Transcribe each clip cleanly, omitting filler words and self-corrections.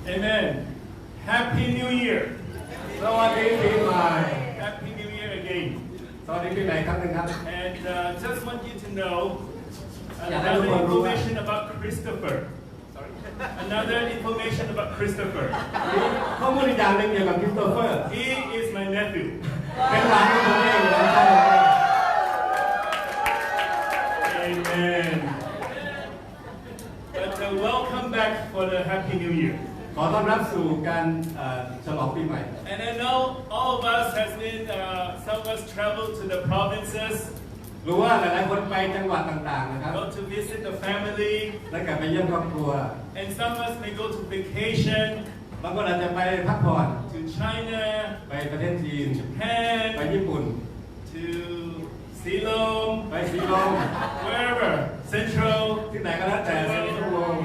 Amen. Happy New Year. สวัสดีปีใหม่ Happy New Year again. สวัสดีปีใหม่ครั้งหนึ่งครับ And just want you to know Yeah, another everyone know that. information about Christopher. Sorry. Another information about Christopher. ข้อมูลอีกอย่างหนึ่งเกี่ยวกับคริสโตเฟอร์ He is my nephew. เป็นหลานของผมเองน้องชายผมเอง Amen. But welcome back for the Happy New Year. ขอต้อนรับสู่การฉลองปีใหม่ And I know all of us has been, some of us traveled to the provinces, รู้ว่าหลายๆคนไปจังหวัดต่างๆนะครับ go to visit the family, และกลับไปเยี่ยมครอบครัว and some of us may go to vacation บางคนอาจจะไปพักผ่อน to China, ไปประเทศจีน Japan, ไปญี่ปุ่น to Ceylon, ไปซีลอง wherever, Central. ที่ไหนก็แล้วแต่เซนทรัลเวิลด์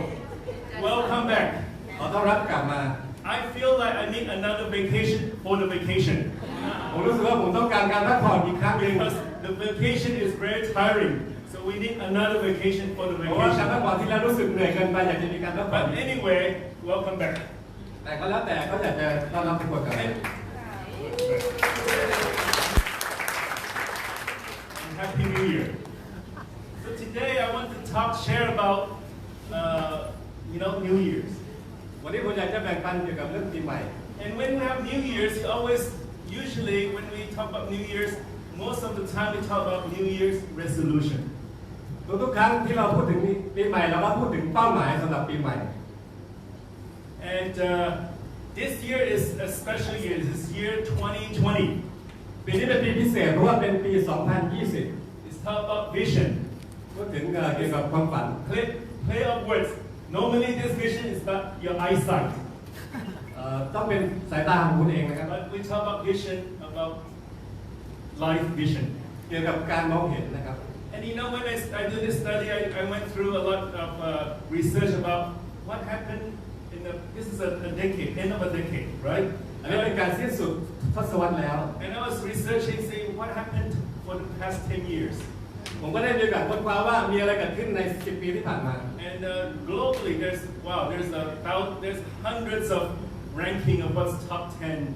Welcome back. ขอต้อนรับกลับมา I feel like I need another vacation for the vacation ผมรู้สึกว่าผมต้องการการพักผ่อนอีกครั้งหนึ่ง because the vacation is very tiring. So we need another vacation for the เพราะว่าการพัก vacation. ผ่อนที่เรารู้สึกเหนื่อยเกินไปอยากจะมีการพักผ่อน But anyway, welcome back. แต่ก็แล้วแต่ก็อยากจะต้อนรับทุกคนกลับมา And Happy New Year. So today I want to share about, New Year's. วันนี้ผมอยากจะแบ่งปันเกี่ยวกับเรื่องปีใหม่ And when we have New Year's, usually when we talk about New Year's, most of the time we talk about New Year's resolution. ทุกๆครั้งที่เราพูดถึงปีใหม่เราก็พูดถึงเป้าหมายสำหรับปีใหม่ And this year is a special year. This is year 2020. ปีนี้เป็นปีพิเศษเพราะว่าเป็นปี 2020 It's talk about vision. พูดถึงเกี่ยวกับความฝัน Play of words. Normally this vision is about your eyesight. ต้องเป็นสายตาของคุณเองนะครับ But we talk about vision, about life vision. เกี่ยวกับการมองเห็นนะครับ And when I do this study, I went through a lot of research about what happened this is a decade, end of a decade, right? อันนี้เป็นการสิ้นสุดทศวรรษแล้ว And I was researching, saying what happened for the past 10 years. ผมก็ได้มีโอกาสค้นคว้าว่ามีอะไรเกิดขึ้นใน 10 ปีที่ผ่านมา And globally, there's hundreds of ranking of what's top 10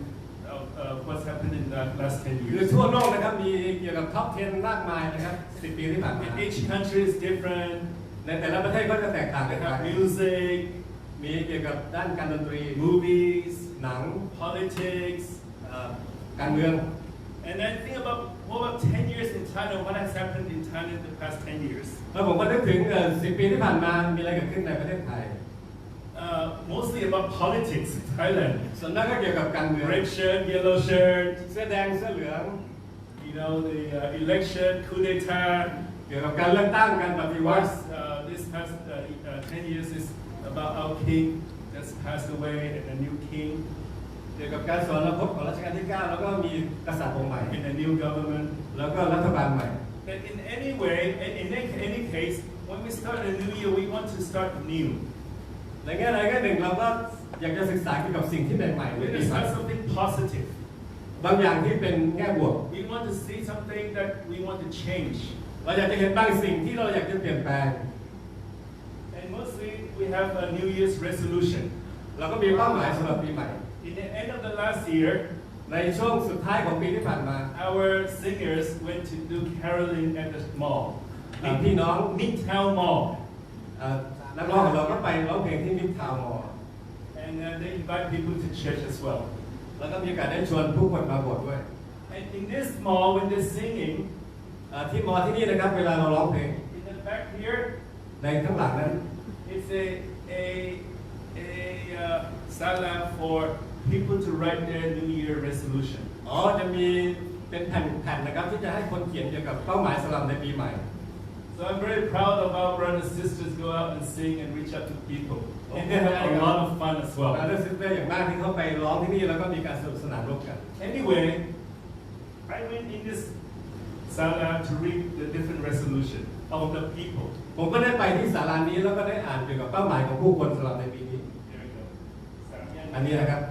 of what's happened in the last 10 คือ years. ทั่วโลกนะครับมีเกี่ยวกับท็อป 10 มากมายนะครับ 10 ปีที่ผ่านมา And each country is different. ในแต่ละประเทศก็จะแตกต่างกัน They ไป have music, มีเกี่ยวกับด้านการดนตรี movies, หนัง politics. การเมือง And I think about 10 years in China, what has happened in China in the past 10 years? แล้วผมก็นึกถึง10 ปีที่ผ่านมามีอะไรเกิดขึ้นในประเทศไทย Mostly about politics in Thailand. ส่วนมากก็เกี่ยวกับการเมือง Red shirt, yellow shirt, เสื้อแดงเสื้อเหลือง the election, coup d'etat. เกี่ยวกับการเลือกตั้งการปฏิวัติ This past 10 years is about our king that's passed away and a new king เกี่ยวกับการสวรรคตของรัชกาลที่ 9 แล้วก็มีกษัตริย์องค์ใหม่ and a new government. แล้วก็รัฐบาลใหม่ But in any way, in any case, when we start a new year, we want to start new. ในแง่ใดแง่หนึ่งเราก็อยากจะศึกษาเกี่ยวกับสิ่งที่ใหม่ๆ We ใน want ปี to ใหม่ start something positive. บางอย่างที่เป็นแง่บวก We want to see something that we want to change. เราอยากจะเห็นบางสิ่งที่เราอยากจะเปลี่ยนแปลง And mostly, we have a New Year's resolution. เราก็มีเป้าหมายสำหรับปีใหม่ In the end of the last year, ในช่วงสุดท้ายของปีที่ผ่านมา our singers went to do caroling at the mall. พี่น้อง Midtown Mall. นักร้องของเราก็ไปร้องเพลงที่มิตรทาวน์มอลล์ And they invite people to church as well. แล้วก็มีโอกาสได้ชวนผู้คนมาโบสถ์ด้วย And in this mall, when they're singing, ที่มอลล์ที่นี่นะครับเวลาเราร้องเพลง in the back here, ในข้างหลังนั้น it's a sala for people to write their New Year resolution. จะมีเป็นแผ่นนะครับที่จะให้คนเขียนเกี่ยวกับเป้าหมายสำหรับในปีใหม่ So I'm very proud of our brothers and sisters go out and sing and reach out to people. And they have a lot of fun as บรา well. เดอร์ซิสเตอร์อย่างมากที่เขาไปร้องที่นี่แล้วก็มีการสนุกสนานร่วมกัน Anyway, I went in this sala to read the different resolution of the people. ผมก็ได้ไปที่ศาลานี้แล้วก็ได้อ่านเกี่ยวกับเป้าหมายของผู้คนสำหรับในปีนี้ There we go. อันนี้นะครับ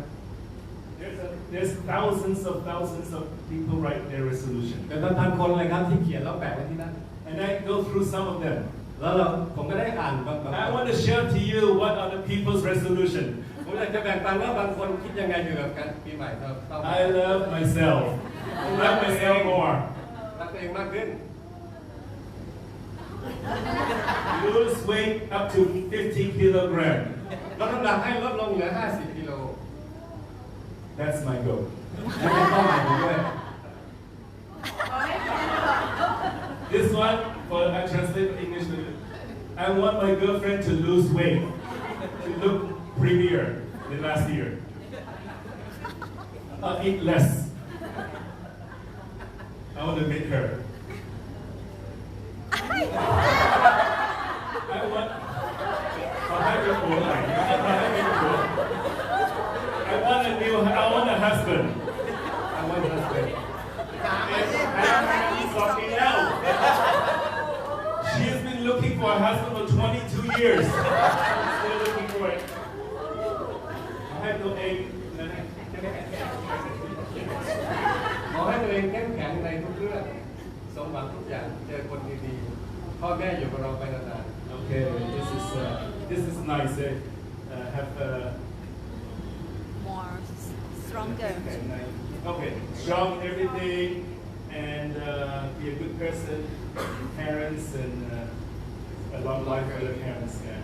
There's thousands of people write their resolution. เป็นพันๆคนเลยครับที่เขียนแล้วแปะไว้ที่นั่น And I go through some of them. แล้วผมก็ได้อ่านบาง I want to share to you what are the people's resolution. ผมอยากจะแบ่งปันว่าบางคนคิดยังไงเกี่ยวกับการปีใหม่ครับ I love myself. I love myself more. รักตัวเองมากขึ้น Lose weight up to 50 kilograms. ลดน้ำหนักให้ลดลงเหลือ 50 กิโล That's my goal. ไม่เป็นเป้าหมายผมด้วย This one, for I translate English. I want my girlfriend to lose weight, to look prettier than last year. Eat less. I want to meet her. I want. I want a husband. I want a husband. And talking now. She's been looking for a husband for 22 years. Still looking for it. I have no aim. ขอให้ตัวเองเข้มแข็งในทุกเรื่องสมหวังทุกอย่างเจอคนดีๆพ่อแม่อยู่กับเราไปนาน Okay, this is nice. Have more stronger. okay, strong in everything and be a good person, parents and a long life for the parents. Yeah.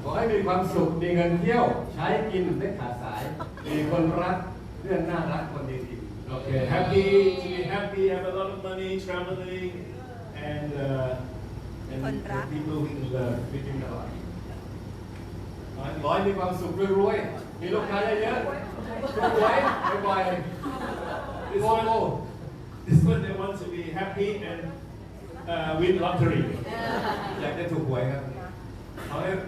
ขอให้มีความสุขมีเงินเที่ยวใช้กินไม่ขาดสายมีคนรักเพื่อนน่ารักคนดีๆ Okay, happy to be happy, have a lot of money, traveling, and people who can love within the life. ขอให้มีความสุขรวยๆมีลูกค้าเยอะๆถูกหวยบ่อยๆ This โก this one they want to be happy and win lottery. อยากจะถูกหวยครับ However,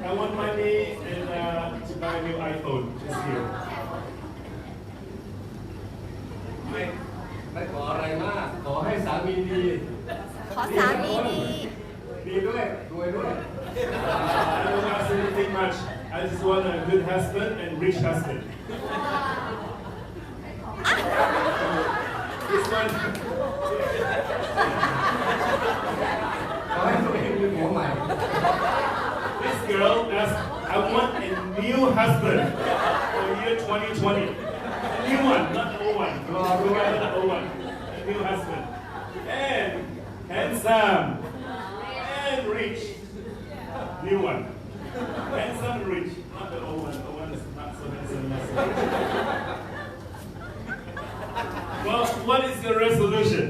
I want money and to buy a new iPhone this year. ไม่ขออะไรมากขอให้สามีดี ขอสามีดี ดีด้วยรวยด้วย I don't ask anything much. I just want a good husband and rich husband. This one. ขอให้ตัวเองมีหัวใหม่ This girl asked, I want a new husband for year 2020. A new one, not the old one. Not the old one. A new husband. And handsome. And rich. New one. Handsome and rich. Not the old one. The old one is not so handsome. Well, what is your resolution?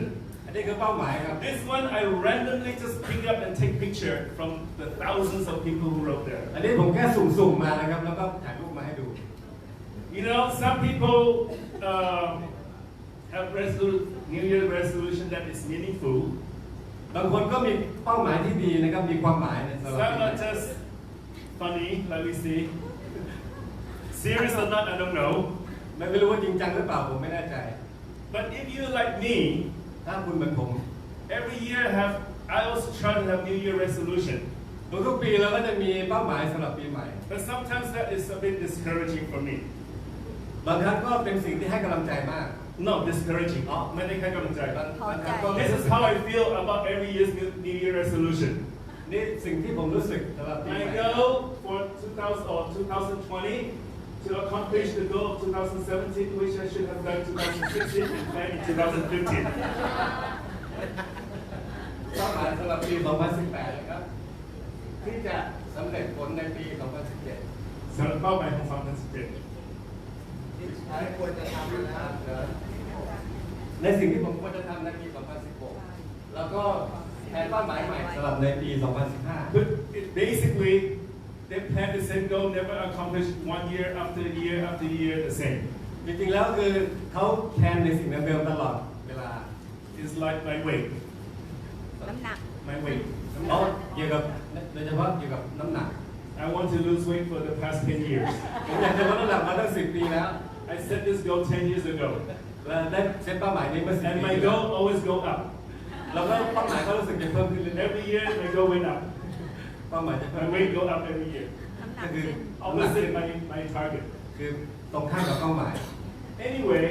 อันนี้คือเป้าหมายครับ This one I randomly just pick up and take picture from the thousands of people who wrote there. อันนี้ผมแค่สุ่มๆมานะครับแล้วก็ถ่ายรูปมาให้ดู You know, some people have New Year resolution that is meaningful. บางคนก็มีเป้าหมายที่ดีนะครับมีความหมายในสำหรับ Some are just funny, like we see. Serious or not, I don't know. ไม่รู้ว่าจริงจังหรือเปล่าผมไม่แน่ใจ But if you like me, ถ้าคุณเหมือนผม every year I also try to have New Year resolution. ทุกๆปีเราก็จะมีเป้าหมายสำหรับปีใหม่ But sometimes that is a bit discouraging for me. บางครั้งก็เป็นสิ่งที่ให้กำลังใจมาก Not discouraging. Many kind of บางครั้งก็ This is how I feel about every year's New Year resolution. นี่สิ่งที่ผมรู้สึกสำหรับปีใหม่ My goal for 2020 to accomplish the goal of 2017, which I should have done 2016 and planned in 2015. เป้าหมายสำหรับปี 2018 นะครับที่จะสำเร็จผลในปี 2017 สำหรับเป้าหมายของ2017 ควรจะทำนะครับในสิ่งที่ผมควรจะทำในปี 2016 แล้วก็แผนเป้าหมายใหม่สำหรับในปี 2015 But basically, they plan the same goal, never accomplish one year after year after year the same. จริงๆแล้วคือเขาแคนในสิ่งเดิมๆตลอดเวลา It's like my weight. น้ำหนัก My weight. เขาเกี่ยวกับโดยเฉพาะเกี่ยวกับน้ำหนัก I want to lose weight for the past 10 years. ผมอยากจะลดน้ำหนักมาตั้ง10 ปีแล้ว I set this goal 10 years ago. และได้เซตเป้าหมายนี้เมื่อ10 And ปี my goal always go up. แล้วก็เป้าหมายก็รู้สึกจะเพิ่มขึ้นเรื่อย Every year my goal went up. ๆเป้าหมายจะเพิ่ My ม weight go up every year. น้ำหนั ก็ ก คือ ขึ้น น้ำหนัก Opposite my target. คือตรงข้ามกับเป้าหมาย Anyway,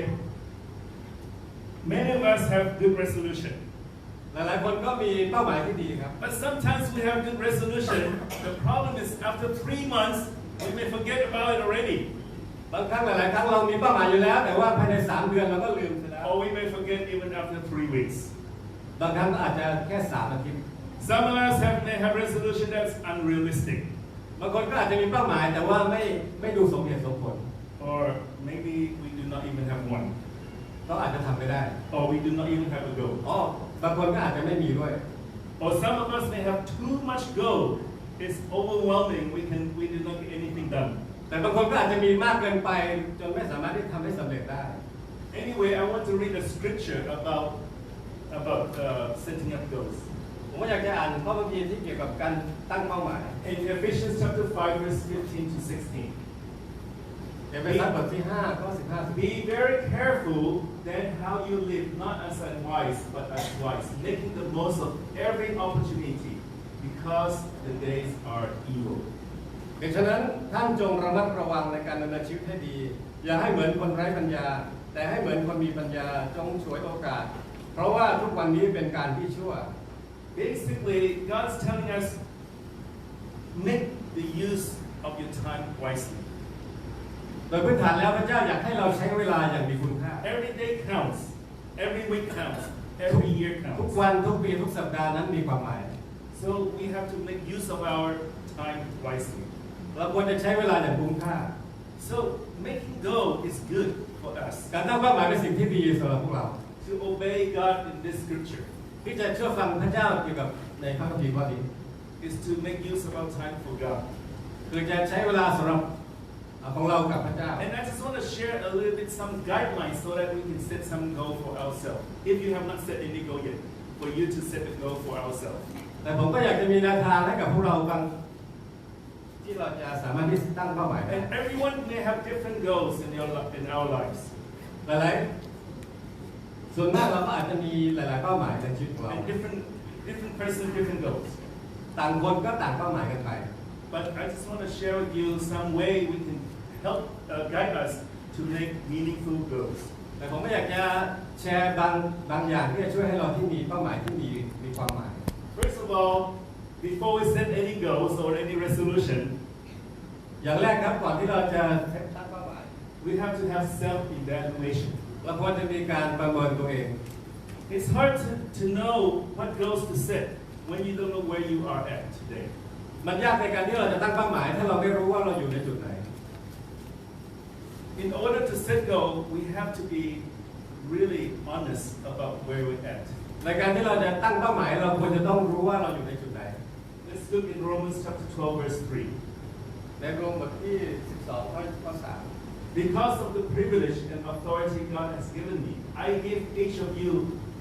many of us have good resolution. หลายๆคนก็มีเป้าหมายที่ดีครับ But sometimes we have good resolution. The problem is after 3 months, we may forget about it already. บางครั้งหลายๆครั้งเรามีเป้าหมายอยู่แล้วแต่ว่าภายใน3 เดือนเราก็ลืมไปแล้ว Or we may forget even after 3 weeks. บางครั้งอาจจะแค่3 อาทิตย์ Some of us may have resolution that's unrealistic. บางคนก็อาจจะมีเป้าหมายแต่ว่าไม่ดูสมเหตุสมผล Or maybe we do not even have one. ก็อาจจะทำไม่ได้ Or we do not even have a goal. บางคนก็อาจจะไม่มีด้วย Or some of us may have too much goal. It's overwhelming. We do not get anything done. แต่บางคนก็อาจจะมีมากเกินไปจนไม่สามารถที่ทำให้สำเร็จได้ Anyway, I want to read a scripture about setting up goals. ผมก็อยากจะอ่านข้อพระคัมภีร์ที่เกี่ยวกับการตั้งเป้าหมาย In Ephesians chapter 5, verse 15 to 16. เอเฟซัสบทที่5ข้อ15 Be very careful then how you live, not as unwise, but as wise, making the most of every opportunity, because the days are evil. ดังนั้นท่านจงระมัดระวังในการดำเนินชีวิตให้ดีอย่าให้เหมือนคนไร้ปัญญาแต่ให้เหมือนคนมีปัญญาจงฉวยโอกาสเพราะว่าทุกวันนี้เป็นการที่ชั่ว Basically, God's telling us, make the use of your time wisely. โดยพื้นฐานแล้วพระเจ้าอยากให้เราใช้เวลาอย่างมีคุณค่า Every day counts. Every week counts. Every year ทุก counts. วันทุกปีทุกสัปดาห์นั้นมีความหมาย So we have to make use of our time wisely. เราควรจะใช้เวลาอย่างคุ้มค่า So making goal is good for us. การตั้งเป้าหมายเป็นสิ่งที่ดีสำหรับพวกเรา To obey God in this scripture ที่จะเชื่อฟังพระเจ้าเกี่ยวกับในพระคัมภีร์ข้อนี้ is to make use of our time for God. คือจะใช้เวลาสำหรับของเรากับพระเจ้า And I just want to share a little bit some guidelines so that we can set some goal for ourselves. If you have not set any goal yet, for you to set a goal for ourselves. แต่ผมก็อยากจะมีแนวทางให้กับพวกเราบางที่เราจะสามารถที่จะตั้งเป้าหมายได้ And everyone may have different goals in our lives. หลายๆส่วนมากเราก็อาจจะมีหลายๆเป้าหมายในชีวิตของเรา And different person, different goals. ต่างคนก็ต่างเป้าหมายกันไป But I just want to share with you some way we can help guide us to make meaningful goals. แต่ผมก็อยากจะแชร์บางอย่างที่จะช่วยให้เราที่มีเป้าหมายที่มีความหมาย First of all, before we set any goals or any resolution, อย่างแรกครับก่อนที่เราจะตั้งเป้าหมาย we have to have self-evaluation. เราควรจะมีการประเมินตัวเอง It's hard to know what goals to set when you don't know where you are at today. มันยากในการที่เราจะตั้งเป้าหมายถ้าเราไม่รู้ว่าเราอยู่ในจุดไหน In order to set goal, we have to be really honest about where we're at. ในการที่เราจะตั้งเป้าหมายเราควรจะต้องรู้ว่าเราอยู่ในจุดไหน Let's look in Romans chapter 12, verse 3. ในโรมบทที่12ข้อ3 Because of the privilege and authority God has given me, I give each of you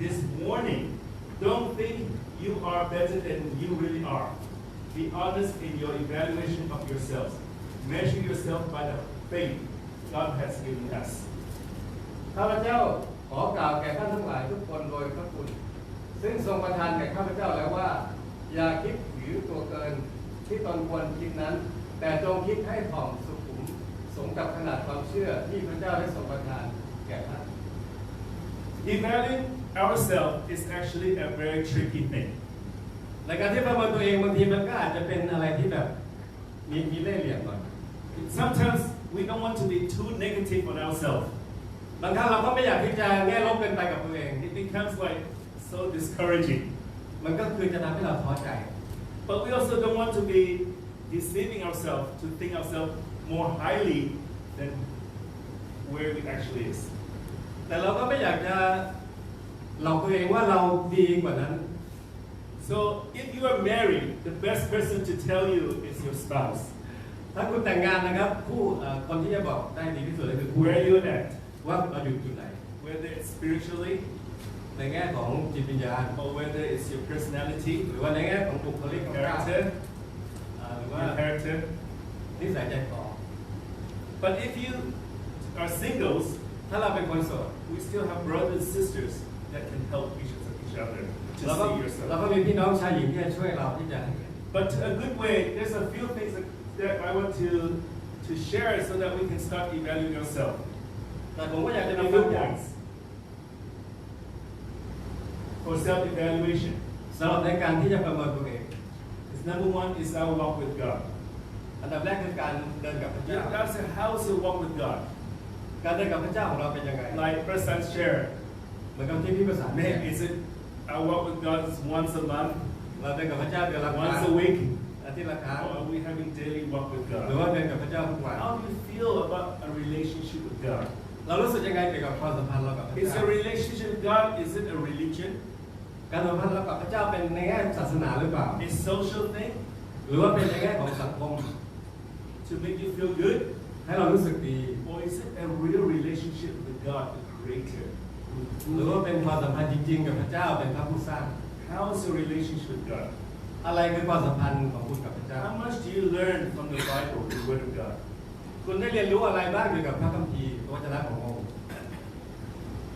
this warning. Don't think you are better than you really are. Be honest in your evaluation of yourselves. Measure yourself by the faith God has given us. ข้าพเจ้าขอกล่าวแก่ท่านทั้งหลายทุกคนโดยพระคุณซึ่งทรงประทานแก่ข้าพเจ้าแล้วว่าอย่าคิดถือตัวเกินที่ตนควรคิดนั้นแต่จงคิดให้ถ่อมสุขุมสมกับขนาดความเชื่อที่พระเจ้าได้ทรงประทานแก่ท่าน Evaluating ourselves is actually a very tricky thing. ในการที่ประเมินตัวเองบางทีมันก็อาจจะเป็นอะไรที่แบบมีเล่ห์เหลี่ยมหน่อย Sometimes we don't want to be too negative on ourselves. บางครั้งเราก็ไม่อยากที่จะแง่ลบเกินไปกับตัวเอง It becomes like so discouraging. มันก็คือจะทำให้เราท้อใจ But we also don't want to be deceiving ourselves to think ourselves more highly than where we actually is. แต่เราก็ไม่อยากจะหลอกตัวเองว่าเราดีกว่านั้น So if you are married, the best person to tell you is your spouse. ถ้าคุณแต่งงานนะครับคนที่จะบอกได้ดีที่สุดก็คือคุณ Where you at? ว่าเราอยู่จุดไหน Whether it's spiritually ในแง่ของจิตวิญญาณ or whether it's your personality, หรือว่าในแง่ของบุคลิกของเรา character, หรือว่า your character. นิสัยใจคอ But if you are singles, ถ้าเราเป็นคนโสด we still have brothers and sisters that can help each other to เราก็ see เรา yourself. ก็มีพี่น้องชายหญิงที่จะช่วยเราที่จะ But a good way, there's a few things that I want to share so that we can start evaluating ourselves. แต่ผมก็อยากจะ The นำ good ตัวอย่าง points. for self-evaluation. สำหรับในการที่จะประเมินตัวเอง Number one is our walk with God. อันดับแรกคือการเดินกับพระเจ้า That's how's your walk with God. การเดินกับพระเจ้าของเราเป็นยังไง Like President share. เหมือนกับที่พี่ประสานเนี่ย Is it our walk with God is once a month, เราเดินกับพระเจ้าเดือนละครั้ง once a week, อาทิตย์ละครั้ง or are we having daily walk with หรือ God? ว่าเดินกับพระเจ้าทุกวัน How do you feel about a relationship with God? เรารู้สึกยังไงเกี่ยวกับความสัมพันธ์เรากับพระ Is เจ้า a relationship with God, is it a religion? การสัมพันธ์เรากับพระเจ้าเป็นในแง่ศาสนาหรือเปล่า A social thing หรือว่าเป็นในแง่ของสังคม to make you feel good? ให้เรารู้สึกดี Or is it a real relationship with God, the Creator? หรือว่าเป็นความสัมพันธ์จริงๆกับพระเจ้าเป็นพระผู้สร้าง How's your relationship with God? อะไรคือความสัมพันธ์ของคุณกับพระเจ้า How much do you learn from the Bible, the Word of God? คุณได้เรียนรู้อะไรบ้างเกี่ยวกับพระคัมภีร์พระวจนะของพระองค์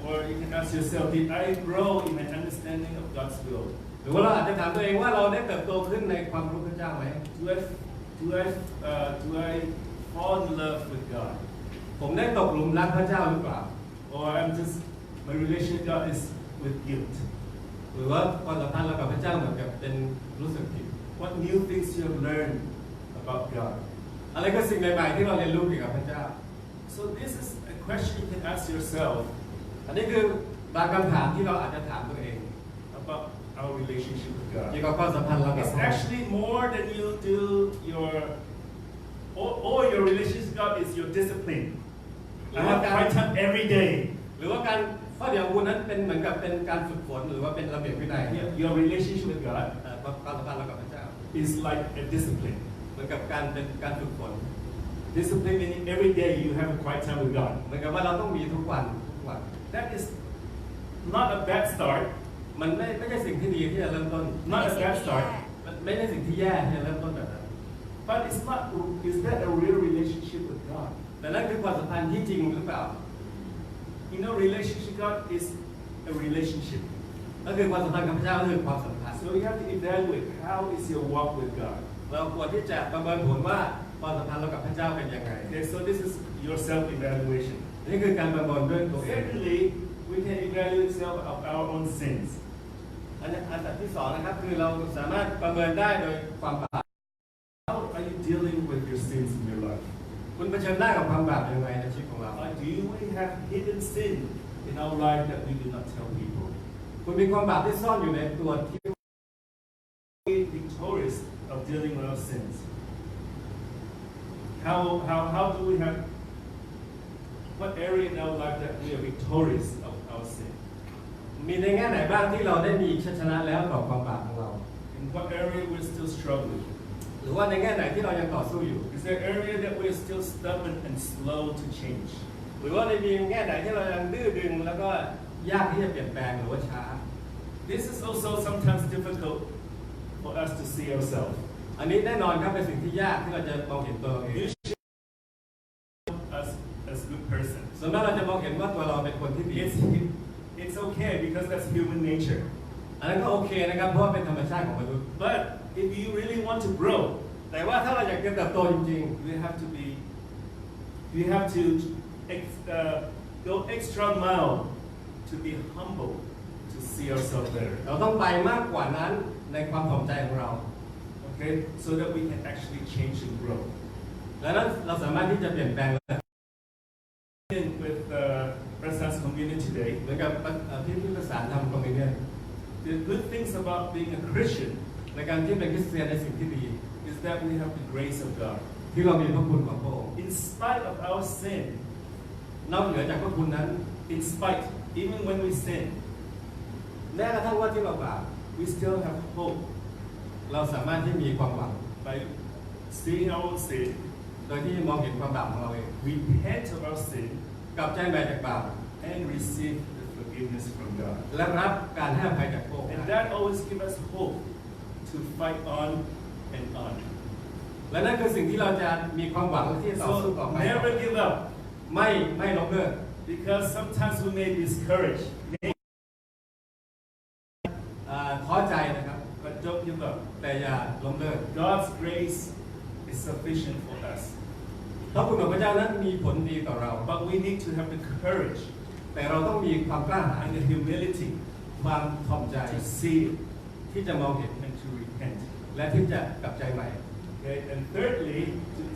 Or you can ask yourself, did I grow in my understanding of God's will? หรือว่าเราอาจจะถามตัวเองว่าเราได้เติบโตขึ้นในความรู้พระเจ้าไหม Do I fall in love with God? ผมได้ตกหลุมรักพระเจ้าหรือเปล่า Or my relationship with God is with guilt? หรือว่าความสัมพันธ์เรากับพระเจ้าเหมือนกับเป็นรู้สึกผิด What new things you have learned about God? อะไรก็สิ่งใหม่ๆที่เราเรียนรู้เกี่ยวกับพระเจ้า So this is a question you can ask yourself อันนี้คือบางคำถามที่เราอาจจะถามตัวเอง about our relationship with เกี่ย God. วกับความสัมพันธ์เรากับ It's พระองค์ actually more than you do all your relationship with God is your discipline. I have quiet time every day. หรือว่าการข้อเดียวคุณนั้นเป็นเหมือนกับเป็นการฝึกฝนหรือว่าเป็นระเบียบวินัย Your relationship with God ความสัมพันธ์เรากับพระเจ้า is like a discipline. เหมือนกับการเป็นการฝึกฝน Discipline meaning every day you have a quiet time with God. เหมือนกับว่าเราต้องมีทุกวัน That is not a bad start. มันไม่ใช่สิ่งที่ดีที่จะเริ่มต้น Not a bad start. มันไม่ใช่สิ่งที่แย่ที่จะเริ่มต้นแบบนั้น But it's not. Is that a real relationship with God? แต่นั่นคือความสัมพันธ์ที่จริงหรือเปล่า You know, relationship with God is a relationship. ก็คือความสัมพันธ์กับพระเจ้าก็คือความสัมพันธ์ So you have to evaluate how is your walk with God. เราควรที่จะประเมินผลว่าความสัมพันธ์เรากับพระเจ้าเป็นยังไง Okay, so this is your self-evaluation. นี่คือการประเมินด้วยตัวเอง Secondly, we can evaluate self of our own sins. อันดับที่สองนะครับคือเราสามารถประเมินได้โดยความบาป How are you dealing with your sins in your life? คุณเผชิญหน้ากับความบาปยังไงในชีวิตของเรา Do we have hidden sin in our life that we do not tell people? คุณมีความบาปที่ซ่อนอยู่ในตัวที่ We are victorious of dealing with our sins. How do we have what area in our life that we are victorious of our sin? มีในแง่ไหนบ้างที่เราได้มีชัยชนะแล้วต่อความบาปของเรา In what area we're still struggling? หรือว่าในแง่ไหนที่เรายังต่อสู้อยู่ Is there area that we're still stubborn and slow to change? หรือว่าในมีแง่ไหนที่เรายังดื้อดึงแล้วก็ยากที่จะเปลี่ยนแปลงหรือว่าช้า This is also sometimes difficult for us to see ourselves. อันนี้แน่นอนครับเป็นสิ่งที่ยากที่เราจะมองเห็นตัวเราเอง You should us as a good person. ส่วนมากเราจะมองเห็นว่าตัวเราเป็นคนที่ดี It's okay because that's human nature. อันนั้นก็โอเคนะครับเพราะว่าเป็นธรรมชาติของมนุษย์ But if you really want to grow, แต่ว่าถ้าเราอยากจะเติบโตจริง you have to go extra mile to be humble to see ourselves better. ๆเราต้องไปมากกว่านั้นในความถ่อมใจของเรา Okay, so that we can actually change and grow. และนั้นเราสามารถที่จะเปลี่ยนแปลง With President's community today, เหมือนกับที่ประสานทำคอมมิวนิสต์ the good things about being a Christian ในการที่เป็นคริสเตียนในสิ่งที่ดี is that we have the grace of God. ที่เรามีพระคุณของพระองค์ In spite of our sin, นอกเหนือจากพระคุณนั้น in spite, even when we sin, แม้กระทั่งว่าที่เราบาป we still have hope เราสามารถที่มีความหวัง by seeing our own sin, โดยที่มองเห็นความบาปของเราเอง repent of our sin, กลับใจใหม่จากบาป and receive the forgiveness from God. และรับการให้อภัยจากพระองค์ And that always gives us hope to fight on and on. และนั่นคือสิ่งที่เราจะมีความหวังที่จะต่อสู้ So ต่อไป never give up ไม่ล้มเลิก because sometimes we may be discouraged, ท้อใจนะครับ but don't give up. แต่อย่าล้มเลิก God's grace is sufficient for us. เพราะคุณของพระเจ้านั้นมีผลดีต่อเรา But we need to have the courage แต่เราต้องมีความกล้าหาญ and the humility ความถ่อมใจ to see it ที่จะมองเห็น and to repent. และที่จะกลับใจใหม่ Okay, and thirdly,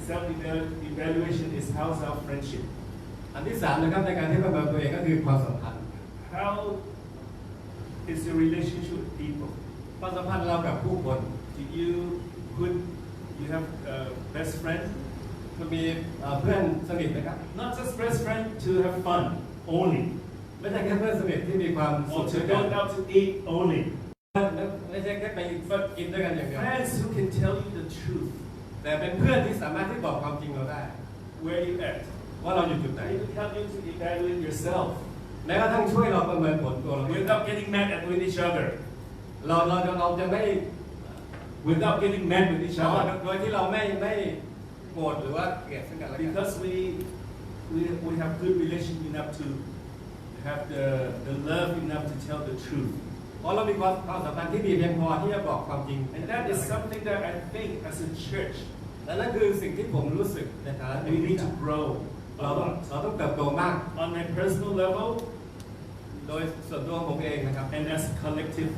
self-evaluation is how's our friendship? อันที่สามนะครับในการที่ประเมินตัวเองก็คือความสัมพันธ์ How is your relationship with people? ความสัมพันธ์เรากับผู้คน Do you have a best friend? คุณมีเพื่อนสนิทไหมครับ Not just best friend to have fun only, ไม่ใช่แค่เพื่อนสนิทที่มีความสุ or ข to ด้วยกัน go out to eat only. ไม่ใช่แค่ไปกินด้วยกันอย่างเดียว Friends who can tell you the truth, แต่เป็นเพื่อนที่สามารถที่บอกความจริงเราได้ where you at. ว่าเราอยู่จุดไหน They will help you to evaluate yourself แม้กระทั่งช่วยเราประเมินผลตัวเราเอง without getting mad with each other. เราจะไม่ Without getting mad with each other. โดยที่เราไม่โกรธหรือว่าเกลียดซึ่งกันและกัน Because we have good relation enough to have the love enough to tell the truth. เพราะเรามีความสัมพันธ์ที่ดีเพียงพอที่จะบอกความจริง And that is something that I think as a church และนั่นคือสิ่งที่ผมรู้สึกในฐานะ we need to grow a เราต้อง lot. เติบโตมาก On my personal level โดยส่วนตัวผมเองนะครับ and as a collective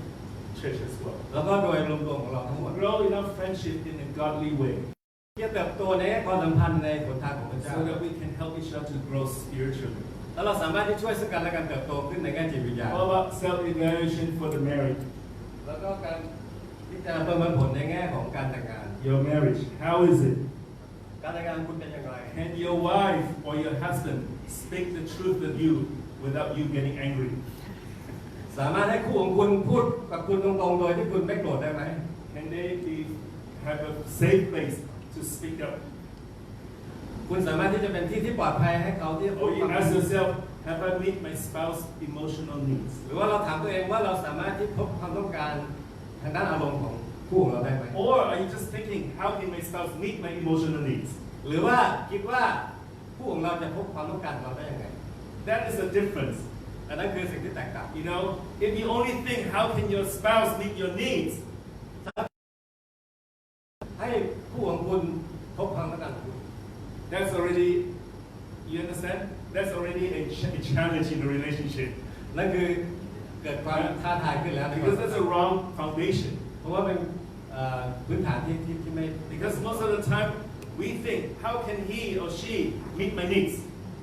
church as well. แล้วก็โดยรวมๆของเราทั้งหมด Grow in our friendship in a godly way ที่จะเติบโตในความสัมพันธ์ในหนทางของพระเจ้า so that we can help each other to grow spiritually. แล้วเราสามารถที่ช่วยซึ่งกันและกันเติบโตขึ้นในแง่จิตวิญญาณ What about self-evaluation for the married? แล้วก็การที่จะประเมินผลในแง่ของการแต่งงาน Your marriage, how is it? การแต่งงานคุณเป็นอย่างไร Can your wife or your husband speak the truth with you without you getting angry? สามารถให้คู่ของคุณพูดกับคุณตรงๆโดยที่คุณไม่โกรธได้ไหม Can they have a safe place to speak up? คุณสามารถที่จะเป็นที่ที่ปลอดภัยให้เขาที่จะพู Or ด you ความ ask yourself, have I met my spouse's emotional needs? หรือว่าเราถามตัวเองว่าเราสามารถที่พบความต้องการทางด้านอารมณ์ของคู่ของเราได้ไหม Or are you just thinking, how can my spouse meet my emotional needs? หรือว่าคิดว่าคู่ของเราจะพบความต้องการของเราได้ยังไง That is the difference. อันนั้นคือสิ่งที่แตกต่าง You know, if you only think, how can your spouse meet your needs? ให้คู่ของคุณพบความต้องการของคุณ That's already, you understand? That's already a challenge in the relationship. นั่นคือเกิดความท้าทายขึ้นแล้วในความ Because สัม that's พัน a ธ์ wrong foundation. เพราะว่าเป็นพื้นฐานที่ไม่ Because most of the time, we think, how can he or she meet my needs?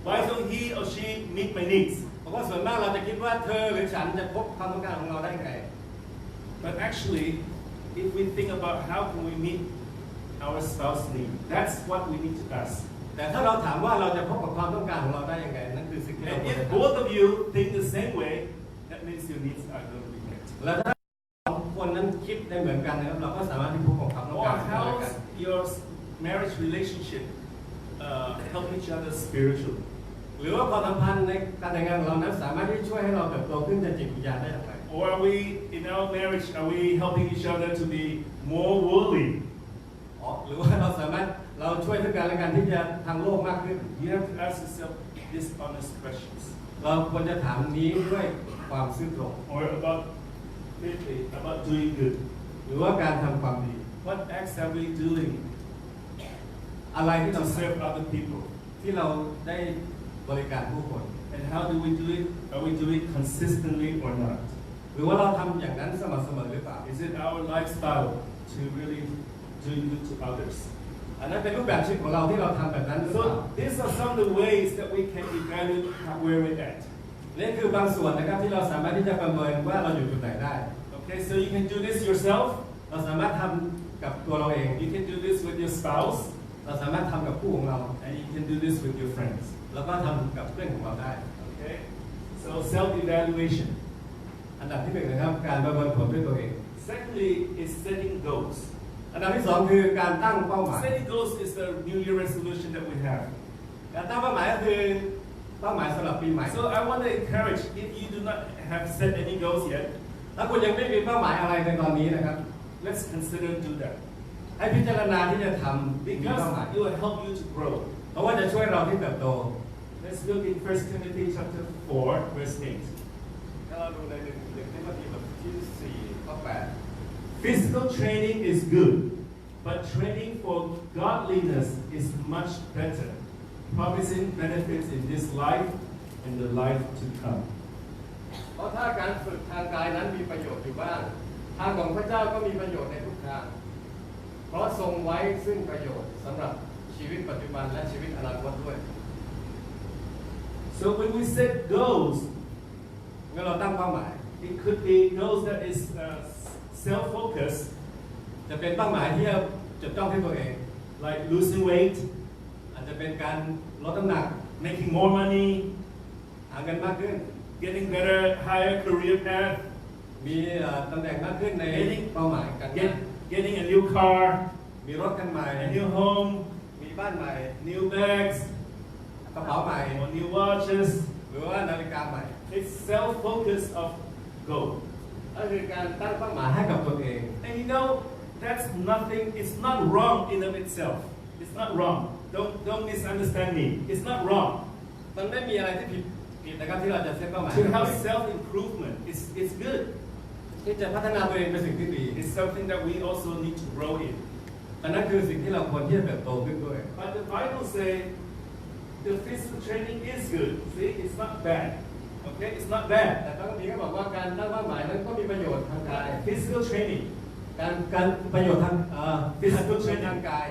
Why don't he or she meet my needs? เพราะว่าส่วนมากเราจะคิดว่าเธอหรือฉันจะพบความต้องการของเราได้ไง But actually, if we think about how can we meet our spouse need, that's what we need to ask. แต่ถ้าเราถามว่าเราจะพบกับความต้องการของเราได้ยังไงนั่นคือสิ่งที่เรา And ควรจะ if ทำ both of you think the same way, that means your needs are going to be met. แล้วถ้าสองคนนั้นคิดได้เหมือนกันนะครับเราก็สามารถที่พบกับความต้อง Or การของเราได้กัน how's your marriage relationship help each other spiritually? หรือว่าความสัมพันธ์ในการแต่งงานของเรานั้นสามารถที่ช่วยให้เราเติบโตขึ้นในจิตวิญญาณได้อย่างไร Or are we, in our marriage, are we helping each other to be more worldly? หรือว่าเราช่วยซึ่งกันและกันที่จะทางโลกมากขึ้น You have to ask yourself these honest questions. เราควรจะถามนี้ด้วยความซื่อตรง Or about, fifthly, about doing good. หรือว่าการทำความดี What acts are we doing อะไรที่เรา to serve other people? ที่เราได้บริการผู้คน And how do we do it? Are we doing it consistently or not? หรือว่าเราทำอย่างนั้นสม่ำเสมอหรือเปล่า Is it our lifestyle to really do good to others? อันนั้นเป็นรูปแบบชีวิตของเราที่เราทำแบบนั้นหรือเปล่า So these are some of the ways that we can evaluate where we're at. นี่คือบางส่วนนะครับที่เราสามารถที่จะประเมินว่าเราอยู่จุดไหนได้ Okay, so you can do this yourself. เราสามารถทำกับตัวเราเอง You can do this with your spouse. เราสามารถทำกับคู่ของเรา And you can do this with your friends. แล้วก็ทำกับเพื่อนของเราได้ Okay? So self-evaluation. อันดับที่หนึ่งนะครับการประเมินผลด้วยตัวเอง Secondly is setting goals. อันดับที่สองคือการตั้งเป้าหมาย Setting goals is the New Year resolution that we have. การตั้งเป้าหมายก็คือเป้าหมายสำหรับปีใหม่ So I want to encourage, if you do not have set any goals yet, ถ้าคุณยังไม่มีเป้าหมายอะไรในตอนนี้นะครับ let's consider do that. ให้พิจารณาที่จะทำมีเป้าหมาย Because it will help you to grow. เพราะว่าจะช่วยเราที่เติบโต Let's look in 1 Timothy chapter 4, verse 8. ถ้าเราดูในหนึ่งทิโมธีบทที่4ข้อ8 Physical training is good, but training for godliness is much better, promising benefits in this life and the life to come. เพราะถ้าการฝึกทางกายนั้นมีประโยชน์อยู่บ้างทางของพระเจ้าก็มีประโยชน์ในทุกทางเพราะทรงไว้ซึ่งประโยชน์สำหรับชีวิตปัจจุบันและชีวิตอนาคตด้วย So when we set goals, เมื่อเราตั้งเป้าหมาย it could be goals that is self-focus, จะเป็นเป้าหมายที่จดจ้องที่ตัวเอง like losing weight, อาจจะเป็นการลดน้ำหนัก making more money, หาเงินมากขึ้น getting better, higher career path, มีตำแหน่งมากขึ้นในเป้าหมายการงาน getting a new car, มีรถคันใหม่ a new home, มีบ้านใหม่ new bags, กระเป๋าใหม่ or new watches. หรือว่านาฬิกาใหม่ It's self-focus of goal. ก็คือการตั้งเป้าหมายให้กับตัวเอง And you know, that's nothing, it's not wrong in of itself. It's not wrong. Don't misunderstand me. It's not wrong. มันไม่มีอะไรที่ผิดนะครับที่เราจะเซตเป้าหมาย To have self-improvement, it's good. ที่จะพัฒนาตัวเองเป็นสิ่งที่ดี It's something that we also need to grow in. อันนั้นคือสิ่งที่เราควรที่จะเติบโตขึ้นด้วย But the Bible says the physical training is good. See, it's not bad. Okay, it's not แต่ bad. พระคัมภีร์ก็บอกว่าการตั้งเป้าหมายนั้นก็มีประโยชน์ทางกาย Physical training การประโยชน์ทาง Physical ทางกาย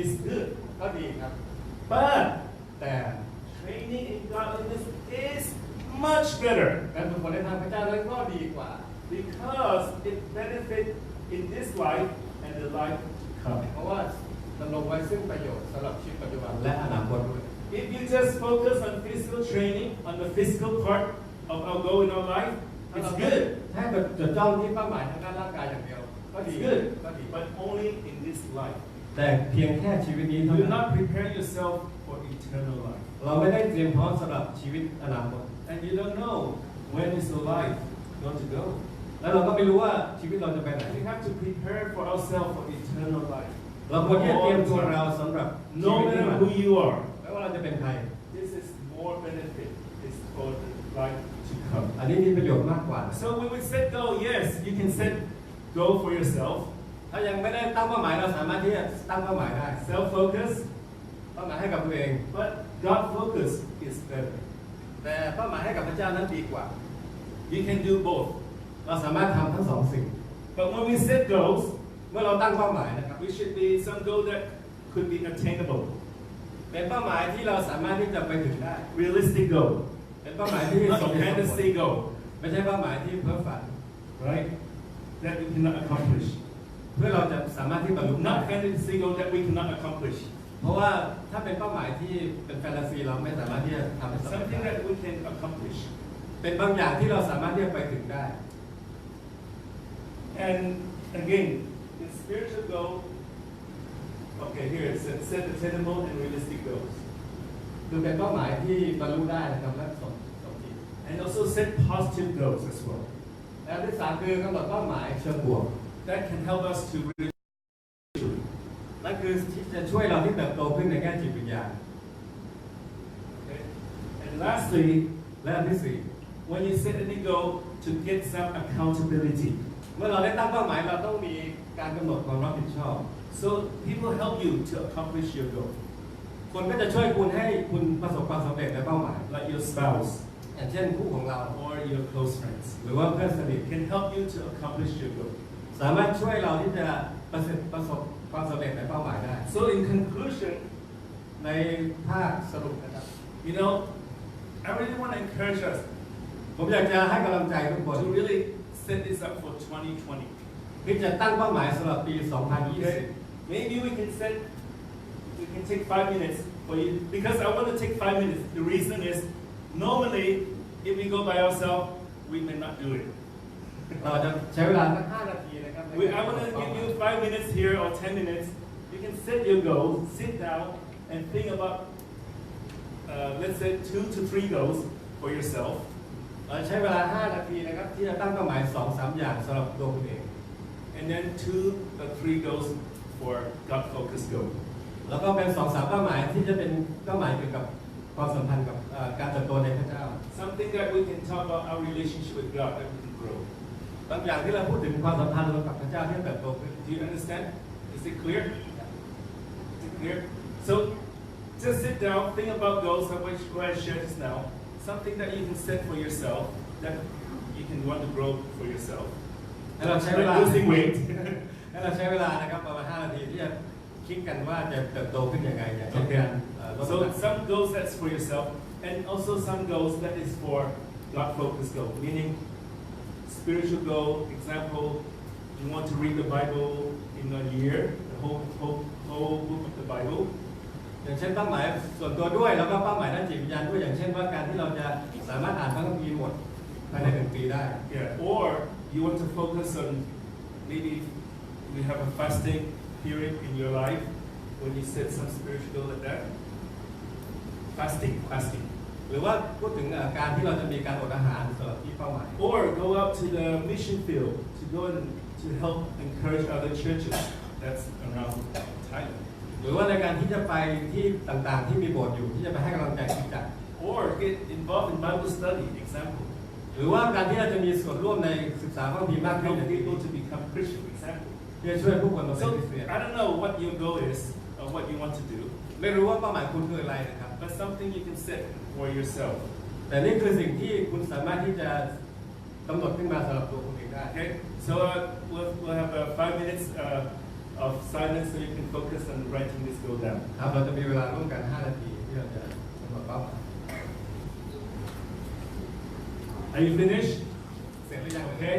is good. ก็ดีครับ But แต่ training in godliness is much better การฝึกฝนในทางพระเจ้านั้นก็ดีกว่า because it benefits in this life and the life to come. เพราะว่าดำรงไว้ซึ่งประโยชน์สำหรับชีวิตปัจจุบันและอนาคตด้วย If you just focus on physical training, on the physical part of our goal in our life, it's good. ถ้าจดจ้องที่เป้าหมายทางด้านร่างกายอย่างเดียวก็ดี It's good, ก็ดี but only in this life. แต่เพียงแค่ชีวิตนี้เท่า You do นั้น not prepare yourself for eternal life. เราไม่ได้เตรียมพร้อมสำหรับชีวิตอนาคต And you don't know when is your life going to go. แล้วเราก็ไม่รู้ว่าชีวิตเราจะไปไหน We have to prepare for ourselves for eternal life. เราควรที่จะเตรียมตัวเราสำหรับชี No วิตที่ matter มา who you are, ไม่ว่าเราจะเป็นใคร this is more benefit. It's for the life to come. อันนี้มีประโยชน์มากกว่า So when we set goal, yes, you can set goal for yourself. ถ้ายังไม่ได้ตั้งเป้าหมายเราสามารถที่จะตั้งเป้าหมายได้ Self-focus, เป้าหมายให้กับตัวเอง but God focus is better. แต่เป้าหมายให้กับพระเจ้านั้นดีกว่า You can do both. เราสามารถทำทั้งสองสิ่ง But when we set goals, เมื่อเราตั้งเป้าหมายนะครับ we should be some goal that could be attainable. เป็นเป้าหมายที่เราสามารถที่จะไปถึงได้ Realistic goal. เป็นเป้าหมายที่ส Not ม a เหตุสมผล fantasy goal, ไม่ใช่เป้าหมายที่เพ้อฝัน right? That we cannot accomplish. เพื่อเราจะสามารถที่บรรลุได้ Not fantasy goal that we cannot accomplish. เพราะว่าถ้าเป็นเป้าหมายที่เป็นแฟนตาซีเราไม่สามารถที่จะทำให้สำเร็จ Something ได้ that we can accomplish. เป็นบางอย่างที่เราสามารถที่จะไปถึงได้ And again, the spiritual goal, okay, here it says set attainable and realistic goals. คือเป็นเป้าหมายที่บรรลุได้นะครับและสมจริง And also set positive goals as well. และที่สามคือกำหนดเป้าหมายเชิงบวก That can help us to really. นั่นคือที่จะช่วยเราที่เติบโตขึ้นในแง่จิตวิญญาณ Okay. And lastly, และอันที่สี่ when you set any goal, to get some accountability. เมื่อเราได้ตั้งเป้าหมายเราต้องมีการกำหนดความรับผิดชอบ So people help you to accomplish your goal, คนก็จะช่วยคุณให้คุณประสบความสำเร็จในเป้าหมาย like your spouse อย่างเช่นคู่ของเรา or your close friends. หรือว่าเพื่อนสนิท Can help you to accomplish your goal. สามารถช่วยเราที่จะประสบความสำเร็จในเป้าหมายได้ So in conclusion, ในภาคสรุปนะครับ you know, I really want to encourage us ผมอยากจะให้กำลังใจทุกคน to really set this up for 2020. ที่จะตั้งเป้าหมายสำหรับปี Okay? Maybe we can take 5 minutes for you because I want to take 5 minutes. The reason is normally if we go by ourselves, we may not do it. 2020 เราจะใช้เวลาสัก5 นาทีนะครับ I want to give you 5 minutes here or 10 minutes. You can set your goals, sit down and think about, let's say 2 to 3 goals for yourself. เราใช้เวลา5 นาทีนะครับที่จะตั้งเป้าหมาย 2-3 อย่างสำหรับตัวคุณเอง And then 2 or 3 goals for God-focused goal. แล้วก็เป็น 2-3 เป้าหมายที่จะเป็นเป้าหมายเกี่ยวกับความสัมพันธ์กับการเติบโตในพระเจ้า Something that we can talk about our relationship with God that we can grow. บางอย่างที่เราพูดถึงความสัมพันธ์เรากับพระเจ้าที่เติบโตขึ้น Do you understand? Is it clear? Is it clear? So just sit down, think about goals, what I shared just now. Something that you can set for yourself that you can want to grow for yourself. ให้เราใช้เวลา losing weight. ให้เราใช้เวลานะครับประมาณ5 นาทีที่จะคิดกันว่าจะเติบโตขึ้นยังไงอย่างเช่นการลดน้ำหนัก So some goals that's for yourself, and also some goals that is for God-focused goal, meaning spiritual goal. Example, you want to read the Bible in a year, the whole book of the Bible. อย่างเช่นเป้าหมายส่วนตัวด้วยแล้วก็เป้าหมายด้านจิตวิญญาณด้วยอย่างเช่นว่าการที่เราจะสามารถอ่านพระคัมภีร์หมดภายใน1 ปีได้ Yeah. Or you want to focus on maybe you have a fasting period in your life when you set some spiritual goal like that. Fasting. หรือว่าพูดถึงการที่เราจะมีการอดอาหารสำหรับที่เป้าหมาย Or go out to the mission field to go and to help encourage other churches that's around Thailand. หรือว่าในการที่จะไปที่ต่างๆที่มีโบสถ์อยู่ที่จะไปให้กำลังใจคริสตจักร Or get involved in Bible study, example. หรือว่าการที่เราจะมีส่วนร่วมในศึกษาพระคัมภีร์มากขึ้น Help people to become Christian, example. เพื่อช่วยผู้คนมาเป็น So คริสเตียน I don't know what your goal is or what you want to do, ไม่รู้ว่าเป้าหมายคุณคืออะไรนะครับ but something you can set for yourself. แต่นี่คือสิ่งที่คุณสามารถที่จะกำหนดขึ้นมาสำหรับตัวคุณเองได้ Okay, so we'll have 5 minutes of silence so you can focus on writing this goal down. ครับเราจะมีเวลาร่วมกัน5 นาทีที่เราจะกำหนดเป้าหมาย Are you finished? เสร็จหรือยัง Okay.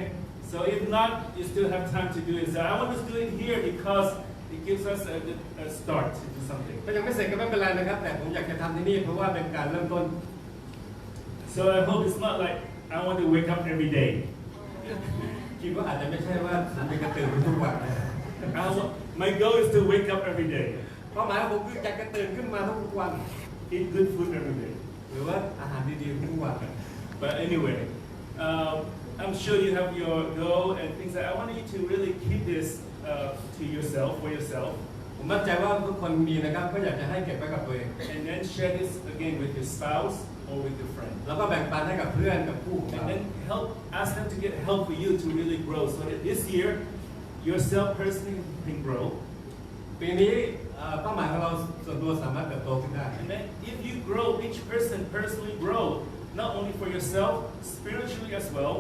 So if not, you still have time to do it. So I want to do it here because it gives us a start to do something. ถ้ายังไม่เสร็จก็ไม่เป็นไรนะครับแต่ผมอยากจะทำที่นี่เพราะว่าเป็นการเริ่มต้น So I hope it's not like I want to wake up every day. คิดว่าอาจจะไม่ใช่ว่าผมจะกระตือรือร้นทุกวันนะ My goal is to wake up every day, เป้าหมายของผมคือจะกระตือขึ้นมาทุกวัน eat good food every day. หรือว่าอาหารดีๆทุกวัน But anyway, I'm sure you have your goal and things like I want you to really keep this to yourself, for yourself, ผมมั่นใจว่าทุกคนมีนะครับก็อยากจะให้เก็บไว้กับตัวเอง and then share this again with your spouse or with your friend. แล้วก็แบ่งปันให้กับเพื่อนกับคู่ของเรา And then ask them to get help for you to really grow so that this year, yourself personally can grow. ปีนี้เป้าหมายของเราส่วนตัวสามารถเติบโตขึ้นได้ And then if you grow, each person personally grow, not only for yourself, spiritually as well.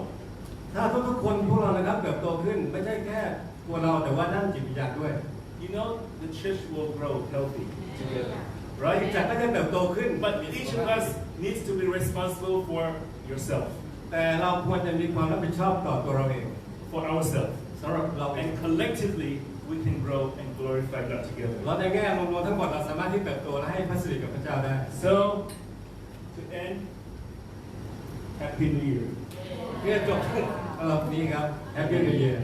ถ้าทุกๆคนพวกเรานะครับเติบโตขึ้นไม่ใช่แค่ตัวเราแต่ว่าด้านจิตวิญญาณด้วย You know, the church will grow healthy together, ร้อย right? จักรก็จะเติบโตขึ้น But each of us needs to be responsible for yourself, แต่เราควรจะมีความรับผิดชอบต่อตัวเราเอง for ourselves. สำหรับเราเอง And collectively, we can grow and glorify God together. เราในแง่รวมๆทั้งหมดเราสามารถที่เติบโตและให้พระสิริกับพระเจ้าได้ So, to end, Happy New Year. เพื่อจบสำหรับนี้ครับ Happy New Year